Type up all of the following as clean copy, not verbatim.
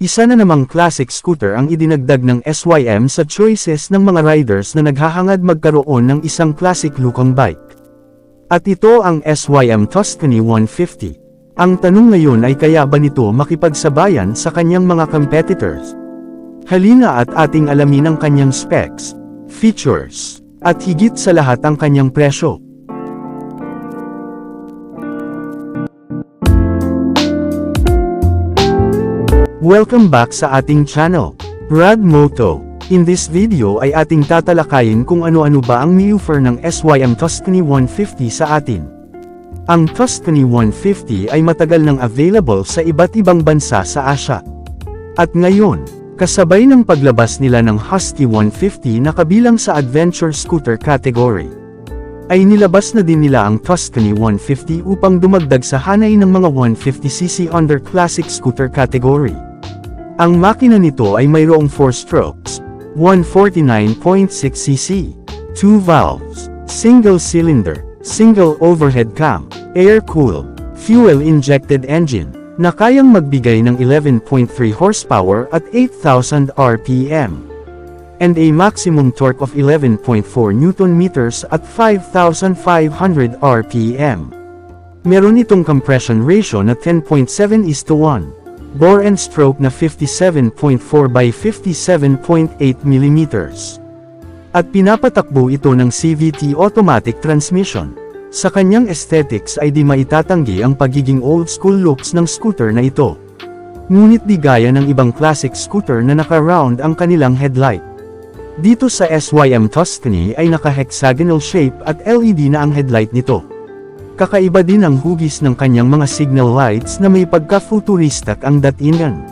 Isa na namang classic scooter ang idinagdag ng SYM sa choices ng mga riders na naghahangad magkaroon ng isang classic-lukang bike. At ito ang SYM Tuscany 150. Ang tanong ngayon ay kaya ba nito makipagsabayan sa kanyang mga competitors? Halina at ating alamin ang kanyang specs, features, at higit sa lahat ang kanyang presyo. Welcome back sa ating channel, Rad Moto. In this video ay ating tatalakayin kung ano-ano ba ang ni-offer ng SYM Tuscany 150 sa atin. Ang Tuscany 150 ay matagal nang available sa iba't ibang bansa sa Asia. At ngayon, kasabay ng paglabas nila ng Husky 150 na kabilang sa adventure scooter category, ay nilabas na din nila ang Tuscany 150 upang dumagdag sa hanay ng mga 150cc under classic scooter category. Ang makina nito ay mayroong 4 strokes, 149.6cc, 2 valves, single cylinder, single overhead cam, air-cooled, fuel-injected engine, na kayang magbigay ng 11.3 horsepower at 8,000 RPM, and a maximum torque of 11.4 Nm at 5,500 RPM. Meron itong compression ratio na 10.7:1. Bore and stroke na 57.4 by 57.8 mm. At pinapatakbo ito ng CVT automatic transmission. Sa kanyang aesthetics ay di maitatanggi ang pagiging old school looks ng scooter na ito. Ngunit di gaya ng ibang classic scooter na naka-round ang kanilang headlight. Dito sa SYM Tuscany ay naka-hexagonal shape at LED na ang headlight nito. Kakaiba din ang hugis ng kanyang mga signal lights na may pagka-futuristic ang datingan.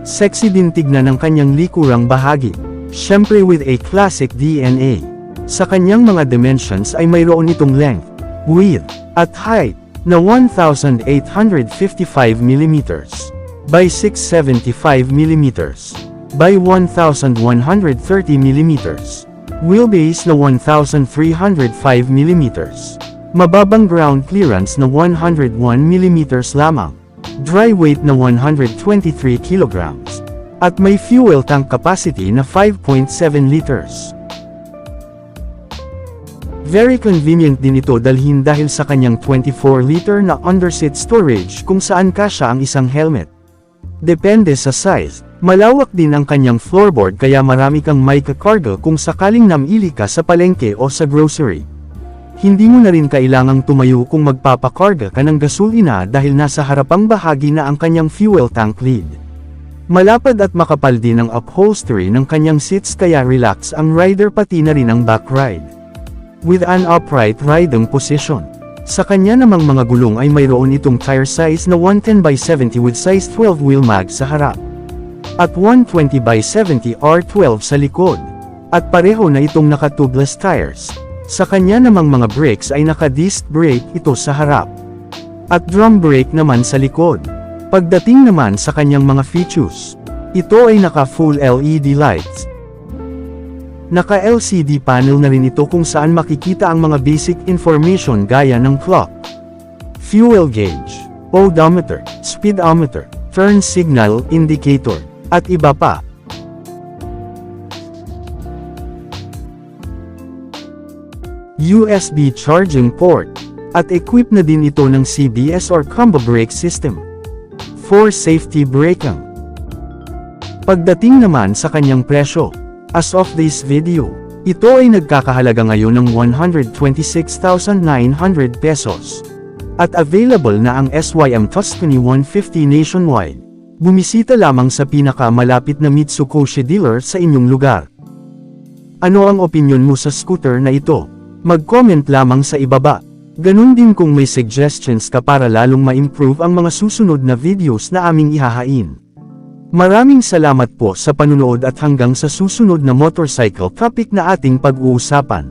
Sexy din tignan ang kanyang likurang bahagi, syempre with a classic DNA. Sa kanyang mga dimensions ay mayroon itong length, width, at height, na 1,855 mm, by 675 mm, by 1,130 mm, wheelbase na 1,305 mm, mababang ground clearance na 101 mm lamang, dry weight na 123 kg, at may fuel tank capacity na 5.7 liters. Very convenient din ito dalhin dahil sa kanyang 24-liter na underseat storage kung saan kasya ang isang helmet. Depende sa size, malawak din ang kanyang floorboard kaya marami kang may kakarga kung sakaling namili ka sa palengke o sa grocery. Hindi mo na rin kailangang tumayo kung magpapakarga ka ng gasolina dahil nasa harapang bahagi na ang kanyang fuel tank lid. Malapad at makapal din ang upholstery ng kanyang seats kaya relax ang rider pati na rin ang back ride. With an upright riding position. Sa kanya namang mga gulong ay mayroon itong tire size na 110/70 with size 12 wheel mag sa harap. At 120/70 R12 sa likod. At pareho na itong naka-tubeless tires. Sa kanya namang mga brakes ay naka-disc brake ito sa harap. At drum brake naman sa likod. Pagdating naman sa kanyang mga features, ito ay naka-full LED lights. Naka-LCD panel na rin ito kung saan makikita ang mga basic information gaya ng clock, fuel gauge, odometer, speedometer, turn signal indicator, at iba pa. USB charging port, at equipped na din ito ng CBS or combo brake system. For safety braking. Pagdating naman sa kanyang presyo, as of this video, ito ay nagkakahalaga ngayon ng 126,900 pesos. At available na ang SYM Tuscany 150 nationwide. Bumisita lamang sa pinakamalapit na Mitsukoshi dealer sa inyong lugar. Ano ang opinion mo sa scooter na ito? Mag-comment lamang sa ibaba. Ganun din kung may suggestions ka para lalong ma-improve ang mga susunod na videos na aming ihahain. Maraming salamat po sa panunood at hanggang sa susunod na motorcycle topic na ating pag-uusapan.